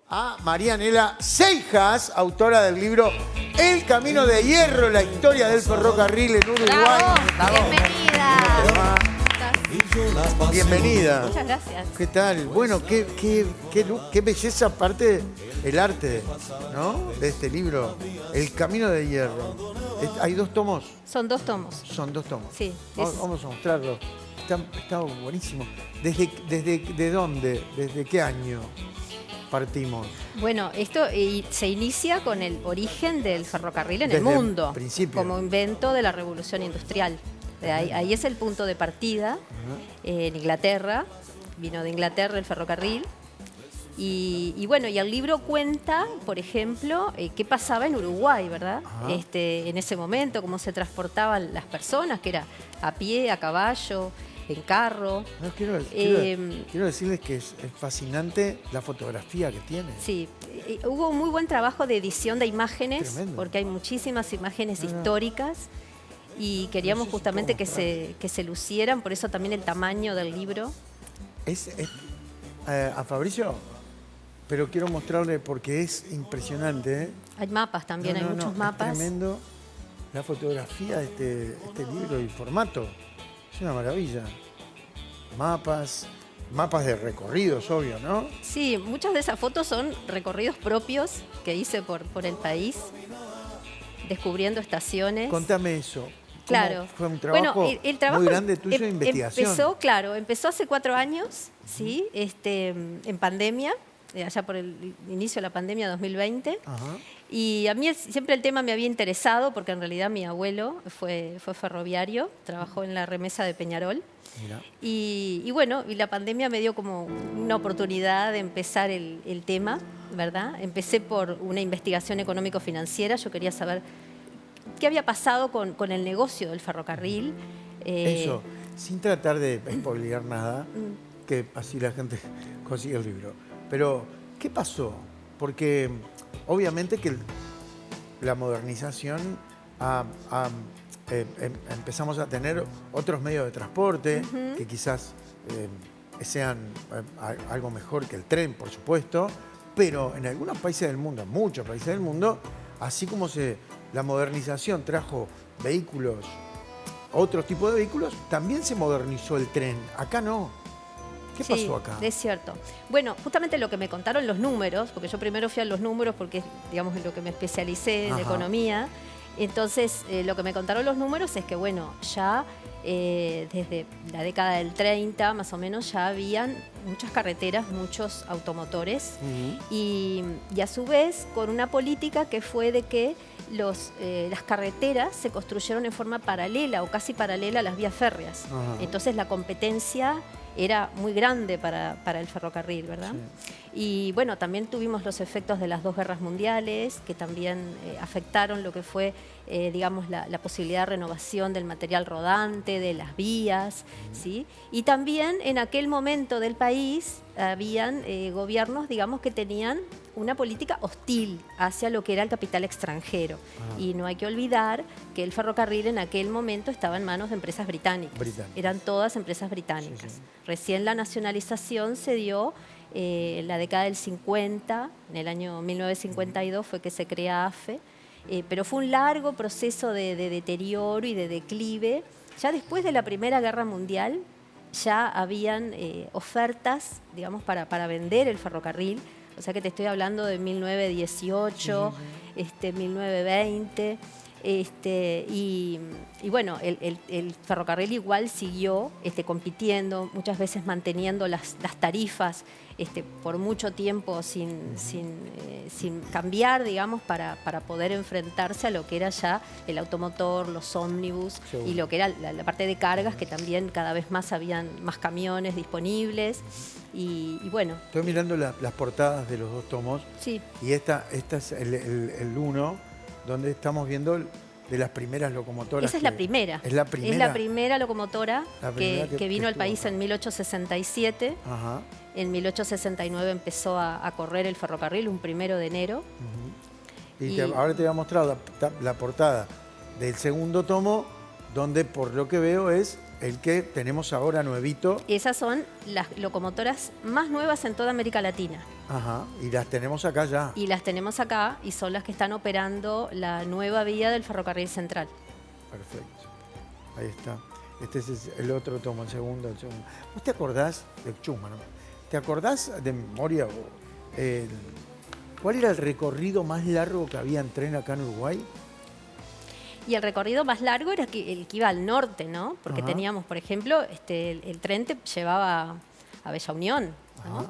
a Marianela Seijas, autora del libro El Camino de Hierro, la historia del ferrocarril en Uruguay. ¡Bravo! ¡Bienvenida! Bienvenida. Muchas gracias. ¿Qué tal? Bueno, qué belleza aparte el arte, ¿no? De este libro, El Camino de Hierro. ¿Hay 2 tomos? Son 2 tomos. Son 2 tomos. Sí. Vamos a mostrarlo. Está buenísimo. ¿Desde dónde? ¿Desde qué año partimos? Bueno, esto se inicia con el origen del ferrocarril en el Desde el mundo, principio. como invento de la revolución industrial. Ahí es el punto de partida. En Inglaterra, vino de Inglaterra el ferrocarril. Y bueno, y el libro cuenta, por ejemplo, qué pasaba en Uruguay, ¿verdad? En ese momento, cómo se transportaban las personas, que era a pie, a caballo, en carro. No, quiero decirles que es fascinante la fotografía que tiene. Sí, hubo un muy buen trabajo de edición de imágenes, Tremendo. porque hay muchísimas imágenes históricas y queríamos justamente que se lucieran, por eso también el tamaño del libro. A Fabricio, pero quiero mostrarle porque es impresionante, ¿eh? Hay mapas también, hay muchos mapas. Es tremendo la fotografía de este libro y el formato. Es una maravilla. Mapas de recorridos, obvio, ¿no? Sí, muchas de esas fotos son recorridos propios que hice por el país, descubriendo estaciones. Contame eso. Claro. Fue un trabajo, el trabajo muy grande tuyo de investigación. Empezó hace 4 años, ¿sí? En pandemia, allá por el inicio de la pandemia 2020. Ajá. Y a mí siempre el tema me había interesado porque en realidad mi abuelo fue ferroviario, trabajó en la remesa de Peñarol. Mira. Y bueno, y la pandemia me dio como una oportunidad de empezar el tema, ¿verdad? Empecé por una investigación económico-financiera, yo quería saber qué había pasado con el negocio del ferrocarril. Eso, sin tratar de spoilear nada, que así la gente consigue el libro. Pero, ¿qué pasó? Porque obviamente que la modernización empezamos a tener otros medios de transporte que quizás sean algo mejor que el tren, por supuesto, pero en algunos países del mundo, en muchos países del mundo, así como la modernización trajo vehículos, otros tipos de vehículos, también se modernizó el tren. Acá no. ¿Qué pasó acá? Sí, es cierto. Bueno, justamente lo que me contaron los números, porque yo primero fui a los números porque es, digamos, en lo que me especialicé en economía. Entonces, lo que me contaron los números es que, bueno, ya desde la década del 30, más o menos, ya habían muchas carreteras, muchos automotores. Y a su vez, con una política que fue de que las carreteras se construyeron en forma paralela o casi paralela a las vías férreas. Entonces, la competencia era muy grande para el ferrocarril, ¿verdad? Sí. Y bueno, también tuvimos los efectos de las 2 guerras mundiales, que también afectaron lo que fue, digamos, la posibilidad de renovación del material rodante, de las vías, ¿sí? Y también en aquel momento del país habían gobiernos, digamos, que tenían una política hostil hacia lo que era el capital extranjero. Y no hay que olvidar que el ferrocarril en aquel momento estaba en manos de empresas británicas. Eran todas empresas británicas. Sí. Recién la nacionalización se dio en la década del 50, en el año 1952 fue que se crea AFE, pero fue un largo proceso de deterioro y de declive. Ya después de la Primera Guerra Mundial ya habían ofertas, digamos, para vender el ferrocarril. O sea que te estoy hablando de 1918, 1920. Y bueno, el ferrocarril igual siguió compitiendo, muchas veces manteniendo las tarifas por mucho tiempo sin cambiar, digamos, para poder enfrentarse a lo que era ya el automotor, los ómnibus y lo que era la parte de cargas, que también cada vez más habían más camiones disponibles. Y bueno. Estoy mirando las portadas de los 2 tomos. Sí. Y esta es el 1, donde estamos viendo de las primeras locomotoras. Esa es la primera. ¿Es la primera? Es la primera locomotora que vino al país en 1867. En 1869 empezó a correr el ferrocarril, un 1 de enero. Ahora te voy a mostrar la portada del segundo tomo, donde por lo que veo es el que tenemos ahora nuevito. Esas son las locomotoras más nuevas en toda América Latina. Ajá, y las tenemos acá ya. Y las tenemos acá y son las que están operando la nueva vía del ferrocarril central. Perfecto. Ahí está. Este es el otro tomo, el segundo. ¿Vos te acordás de Chuma, no? ¿Te acordás de memoria cuál era el recorrido más largo que había en tren acá en Uruguay? Y el recorrido más largo era el que iba al norte, ¿no? Porque Ajá. teníamos, por ejemplo, el tren te llevaba a Bella Unión, ¿no? Ajá.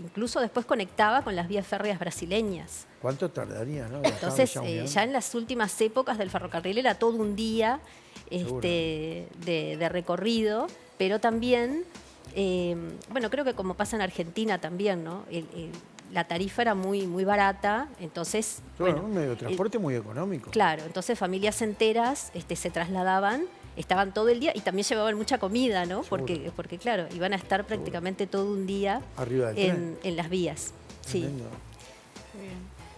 Incluso después conectaba con las vías férreas brasileñas. ¿Cuánto tardaría, no? De acá a Entonces, Bella Unión. ya en las últimas épocas del ferrocarril era todo un día Seguro. de recorrido, pero también, bueno, creo que como pasa en Argentina también, ¿no? La tarifa era muy, muy barata, entonces, Bueno, bueno, un medio de transporte muy económico. claro, entonces familias enteras se trasladaban, estaban todo el día y también llevaban mucha comida, ¿no? Porque, claro, iban a estar prácticamente todo un día Arriba del tren. en las vías. Sí. Tremendo.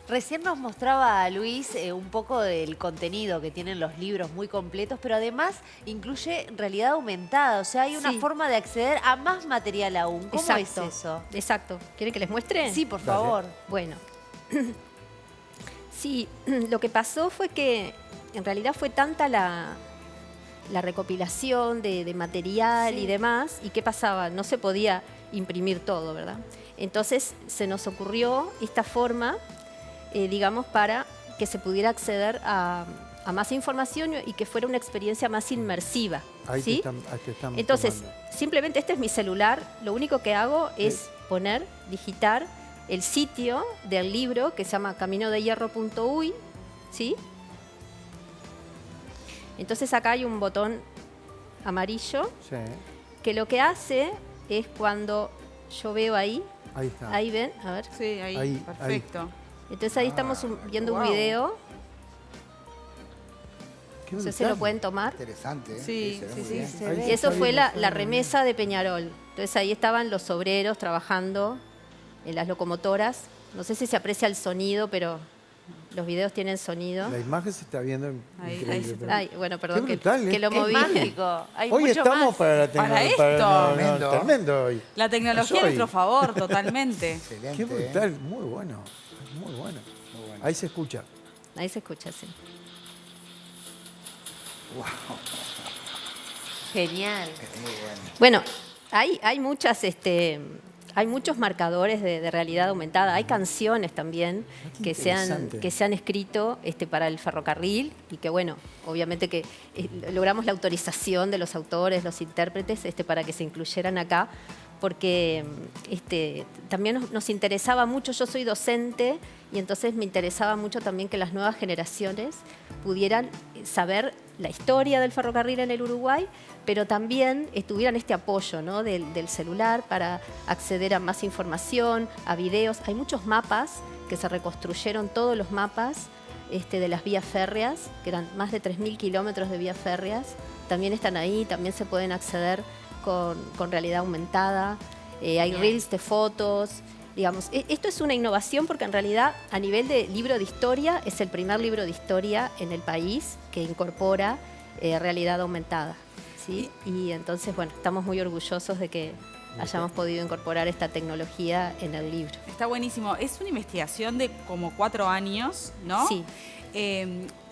Recién nos mostraba Luis un poco del contenido que tienen los libros muy completos, pero además incluye realidad aumentada. O sea, hay una Sí. forma de acceder a más material aún. ¿Cómo Exacto, es eso? Exacto. ¿Quiere que les muestre? Sí, por Dale. favor. Bueno, sí, lo que pasó fue que en realidad fue tanta la recopilación de material Sí. y demás, y ¿qué pasaba? No se podía imprimir todo, ¿verdad? Entonces se nos ocurrió esta forma, digamos, para que se pudiera acceder a más información y que fuera una experiencia más inmersiva. Ahí ¿sí? te están Entonces, tomando. simplemente este es mi celular, lo único que hago es digitar el sitio del libro que se llama caminodehierro.uy, ¿sí? Entonces acá hay un botón amarillo Sí, que lo que hace es cuando yo veo ahí, ahí está. ahí ven, a ver, Sí, ahí, Ahí, perfecto. entonces ahí estamos viendo un Wow. video, Qué no sé si brutal. lo pueden tomar. Interesante, ¿eh? Sí, se ve sí, muy sí, bien. se Ahí ve. se Y eso está fue viendo, la remesa de Peñarol. Entonces ahí estaban los obreros trabajando en las locomotoras. No sé si se aprecia el sonido, pero los videos tienen sonido. La imagen se está viendo Ahí increíble. se pero- Ay, bueno, perdón Qué brutal, que lo Es moví. mágico. Hay Hoy mucho estamos más. para la Para tecnología. esto. Tremendo. Tremendo hoy. La tecnología a Soy. nuestro favor, totalmente. Excelente. Qué brutal, muy bueno. Muy bueno. Muy bueno. Ahí se escucha. Ahí se escucha, sí. Genial. Muy bueno. Bueno, hay muchas, hay muchos marcadores de realidad aumentada. Hay canciones también qué que se han interesante. escrito para el ferrocarril y que, bueno, obviamente que logramos la autorización de los autores, los intérpretes, para que se incluyeran acá, porque también nos interesaba mucho. Yo soy docente y entonces me interesaba mucho también que las nuevas generaciones pudieran saber la historia del ferrocarril en el Uruguay, pero también tuvieran este apoyo, ¿no? del celular para acceder a más información, a videos. Hay muchos mapas que se reconstruyeron, todos los mapas de las vías férreas, que eran más de 3.000 kilómetros de vías férreas, también están ahí, también se pueden acceder con realidad aumentada. Hay reels de fotos. Digamos, esto es una innovación porque en realidad a nivel de libro de historia es el primer libro de historia en el país que incorpora realidad aumentada, ¿sí? Y entonces, bueno, estamos muy orgullosos de que hayamos podido incorporar esta tecnología en el libro. Está buenísimo. Es una investigación de como 4 años, ¿no? Sí.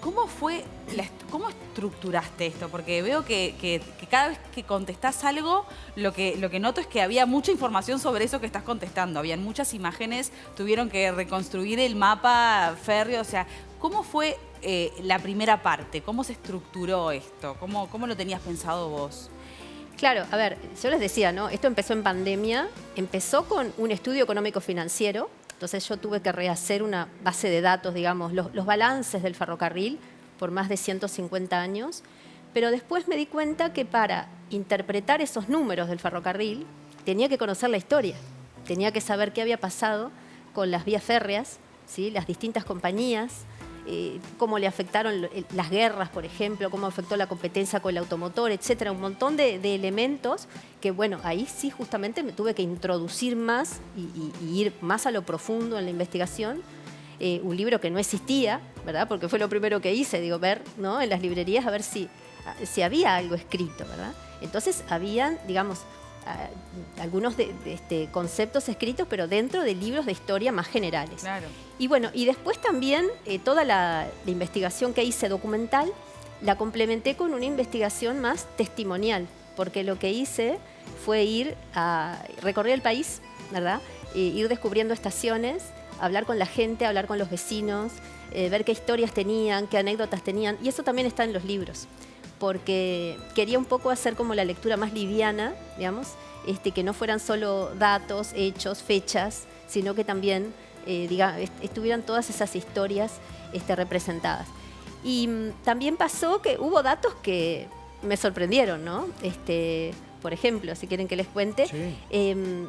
¿Cómo estructuraste esto? Porque veo que cada vez que contestás algo, lo que noto es que había mucha información sobre eso que estás contestando. Habían muchas imágenes, tuvieron que reconstruir el mapa férreo. O sea, ¿cómo fue la primera parte? ¿Cómo se estructuró esto? ¿Cómo lo tenías pensado vos? Claro, a ver, yo les decía, ¿no? Esto empezó en pandemia, empezó con un estudio económico-financiero, entonces yo tuve que rehacer una base de datos, digamos, los balances del ferrocarril por más de 150 años, pero después me di cuenta que para interpretar esos números del ferrocarril tenía que conocer la historia, tenía que saber qué había pasado con las vías férreas, ¿sí? Las distintas compañías, cómo le afectaron las guerras, por ejemplo, cómo afectó la competencia con el automotor, etcétera, un montón de elementos que, bueno, ahí sí justamente me tuve que introducir más y ir más a lo profundo en la investigación. Un libro que no existía, ¿verdad? Porque fue lo primero que hice, digo, ver, ¿no? En las librerías a ver si había algo escrito, ¿verdad? Entonces habían, digamos, algunos conceptos escritos, pero dentro de libros de historia más generales. Claro. Y bueno, y después también toda la investigación que hice documental la complementé con una investigación más testimonial, porque lo que hice fue recorrer el país, ¿verdad? Ir descubriendo estaciones, hablar con la gente, hablar con los vecinos, ver qué historias tenían, qué anécdotas tenían, y eso también está en los libros, porque quería un poco hacer como la lectura más liviana, digamos, que no fueran solo datos, hechos, fechas, sino que también estuvieran todas esas historias representadas. Y también pasó que hubo datos que me sorprendieron, ¿no? Por ejemplo, si quieren que les cuente, Sí.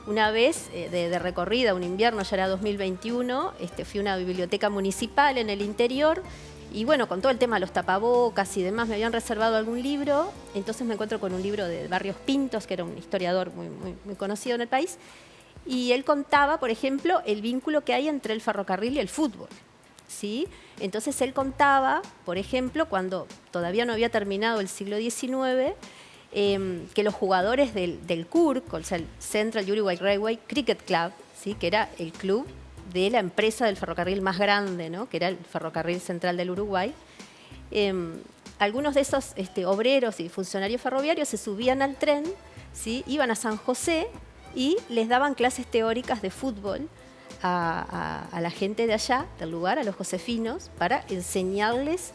Una vez de recorrida, un invierno, ya era 2021, fui a una biblioteca municipal en el interior y bueno, con todo el tema de los tapabocas y demás, me habían reservado algún libro, entonces me encuentro con un libro de Barrios Pintos, que era un historiador muy conocido en el país, y él contaba, por ejemplo, el vínculo que hay entre el ferrocarril y el fútbol, ¿sí? Entonces él contaba, por ejemplo, cuando todavía no había terminado el siglo XIX, que los jugadores del CURC, o sea, el Central Uruguay Railway Cricket Club, ¿sí? Que era el club de la empresa del ferrocarril más grande, ¿no? Que era el Ferrocarril Central del Uruguay, algunos de esos obreros y funcionarios ferroviarios se subían al tren, ¿sí? Iban a San José y les daban clases teóricas de fútbol a la gente de allá, del lugar, a los josefinos, para enseñarles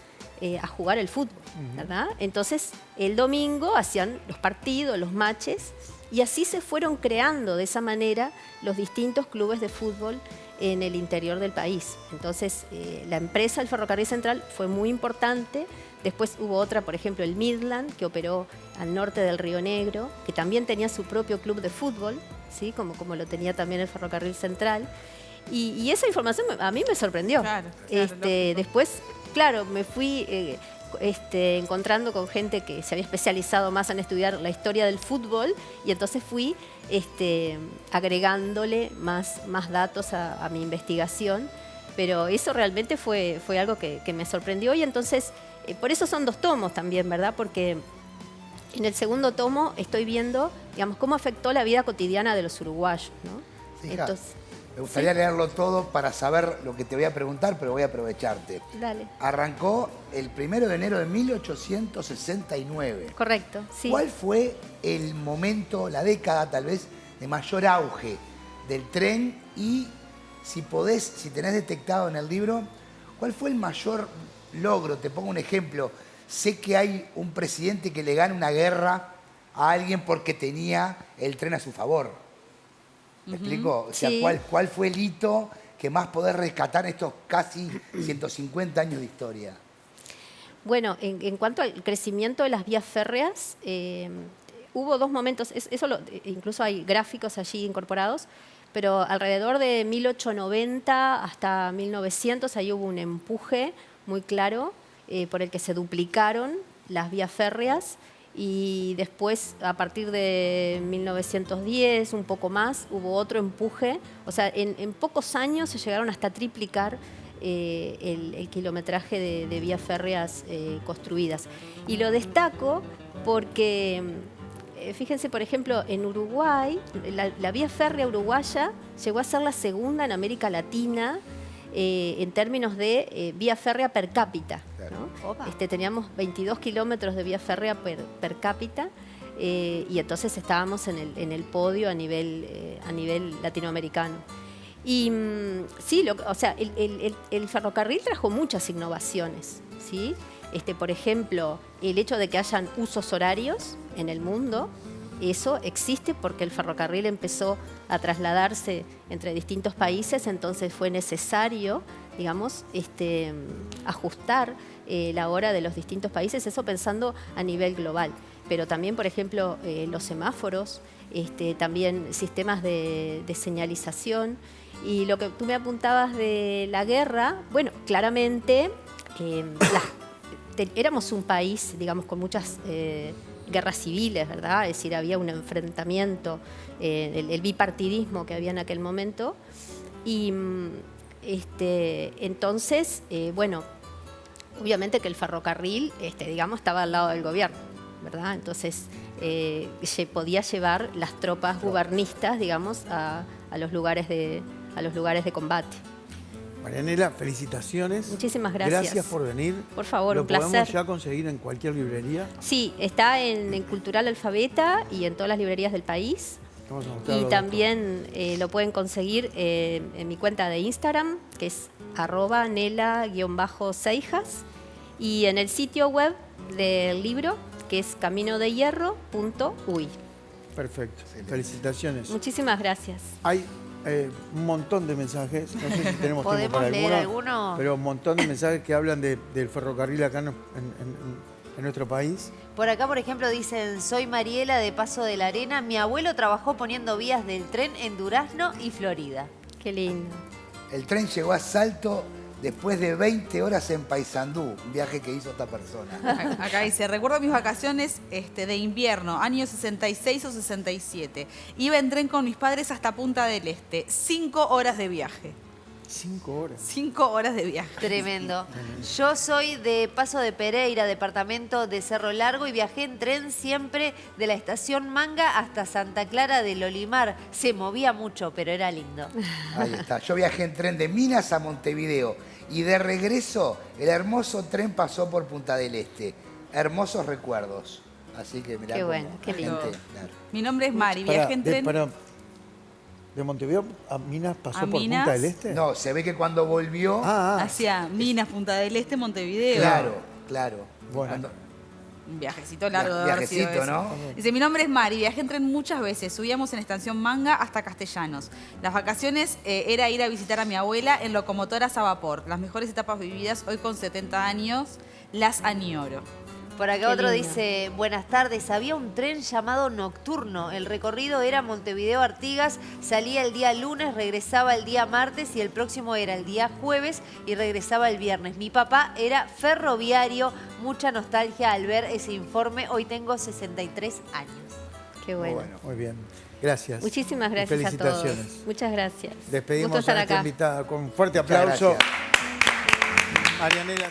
a jugar el fútbol, ¿verdad? Entonces, el domingo hacían los partidos, los matches, y así se fueron creando de esa manera los distintos clubes de fútbol en el interior del país. Entonces, la empresa, el Ferrocarril Central, fue muy importante. Después hubo otra, por ejemplo, el Midland, que operó al norte del Río Negro, que también tenía su propio club de fútbol, ¿sí? como lo tenía también el Ferrocarril Central. Y esa información a mí me sorprendió. Claro, Después, claro, me fui encontrando con gente que se había especializado más en estudiar la historia del fútbol, y entonces fui agregándole más datos a mi investigación. Pero eso realmente fue algo que me sorprendió, y entonces por eso son 2 tomos también, ¿verdad? Porque en el segundo tomo estoy viendo, digamos, cómo afectó la vida cotidiana de los uruguayos, ¿no? Sí, me gustaría leerlo todo para saber lo que te voy a preguntar, pero voy a aprovecharte. Dale. Arrancó el 1 de enero de 1869. Correcto, sí. ¿Cuál fue el momento, la década tal vez, de mayor auge del tren? Y si tenés detectado en el libro, ¿cuál fue el mayor logro? Te pongo un ejemplo. Sé que hay un presidente que le gana una guerra a alguien porque tenía el tren a su favor. ¿Me explico? O sea, Sí. ¿cuál fue el hito que más podés rescatar en estos casi 150 años de historia? Bueno, en cuanto al crecimiento de las vías férreas, hubo 2 momentos, incluso hay gráficos allí incorporados, pero alrededor de 1890 hasta 1900 ahí hubo un empuje muy claro por el que se duplicaron las vías férreas, y después, a partir de 1910, un poco más, hubo otro empuje. O sea, en pocos años se llegaron hasta triplicar el kilometraje de vías férreas construidas. Y lo destaco porque, fíjense, por ejemplo, en Uruguay, la vía férrea uruguaya llegó a ser la segunda en América Latina en términos de vía férrea per cápita, ¿no? Teníamos 22 kilómetros de vía férrea per cápita, y entonces estábamos en el podio a nivel latinoamericano. Y sí, o sea, el ferrocarril trajo muchas innovaciones, ¿sí? Por ejemplo, el hecho de que hayan usos horarios en el mundo, eso existe porque el ferrocarril empezó a trasladarse entre distintos países, entonces fue necesario, digamos, ajustar la hora de los distintos países, eso pensando a nivel global. Pero también, por ejemplo, los semáforos, también sistemas de señalización. Y lo que tú me apuntabas de la guerra, bueno, claramente éramos un país, digamos, con muchas guerras civiles, ¿verdad? Es decir, había un enfrentamiento, el bipartidismo que había en aquel momento. Y entonces, bueno, obviamente que el ferrocarril, digamos, estaba al lado del gobierno, ¿verdad? Entonces, se podía llevar las tropas gubernistas, digamos, a los lugares de combate. Marianela, felicitaciones. Muchísimas gracias. Gracias por venir. Por favor, ¿Lo un placer. podemos ya conseguir en cualquier librería? Sí, está en Cultural Alfabeta y en todas las librerías del país. Vamos a mostrarlo Y de también lo pueden conseguir en mi cuenta de Instagram, que es @nela_seijas, y en el sitio web del libro, que es caminodehierro.uy. esto. Perfecto. Felicitaciones. Muchísimas gracias. Hay un montón de mensajes, no sé si tenemos tiempo ¿Podemos para leer alguno, alguno? pero un montón de mensajes que hablan del ferrocarril acá en nuestro país. Por acá, por ejemplo, dicen, soy Mariela de Paso de la Arena. Mi abuelo trabajó poniendo vías del tren en Durazno y Florida. Qué lindo. El tren llegó a Salto después de 20 horas en Paysandú, un viaje que hizo esta persona. Acá dice, recuerdo mis vacaciones de invierno, años 66 o 67. Iba en tren con mis padres hasta Punta del Este. 5 horas de viaje. 5 horas. 5 horas de viaje. Tremendo. Yo soy de Paso de Pereira, departamento de Cerro Largo, y viajé en tren siempre de la estación Manga hasta Santa Clara del Olimar. Se movía mucho, pero era lindo. Ahí está. Yo viajé en tren de Minas a Montevideo y de regreso el hermoso tren pasó por Punta del Este. Hermosos recuerdos. Así que mirá Qué cómo bueno, qué la lindo. gente, claro. Mi nombre es Mari, viajé en tren... ¿De Montevideo a Minas pasó ¿A por Minas? Punta del Este? No, se ve que cuando volvió... Hacia Minas, Punta del Este, Montevideo. Claro. Bueno. Cuando- Un viajecito largo de haber sido Viajecito, eso. ¿no? Dice, mi nombre es Mari, viajé en tren muchas veces. Subíamos en Estación Manga hasta Castellanos. Las vacaciones era ir a visitar a mi abuela en locomotoras a vapor. Las mejores etapas vividas hoy con 70 años, las añoro. Por acá Qué otro lindo. dice, buenas tardes, había un tren llamado Nocturno. El recorrido era Montevideo-Artigas, salía el día lunes, regresaba el día martes y el próximo era el día jueves y regresaba el viernes. Mi papá era ferroviario, mucha nostalgia al ver ese informe. Hoy tengo 63 años. Qué bueno. Muy bien. Gracias. Muchísimas Y gracias a todos. felicitaciones. Muchas gracias. Despedimos Gusto estar a nuestra acá. invitada con un fuerte Muchas aplauso. gracias. Marianela.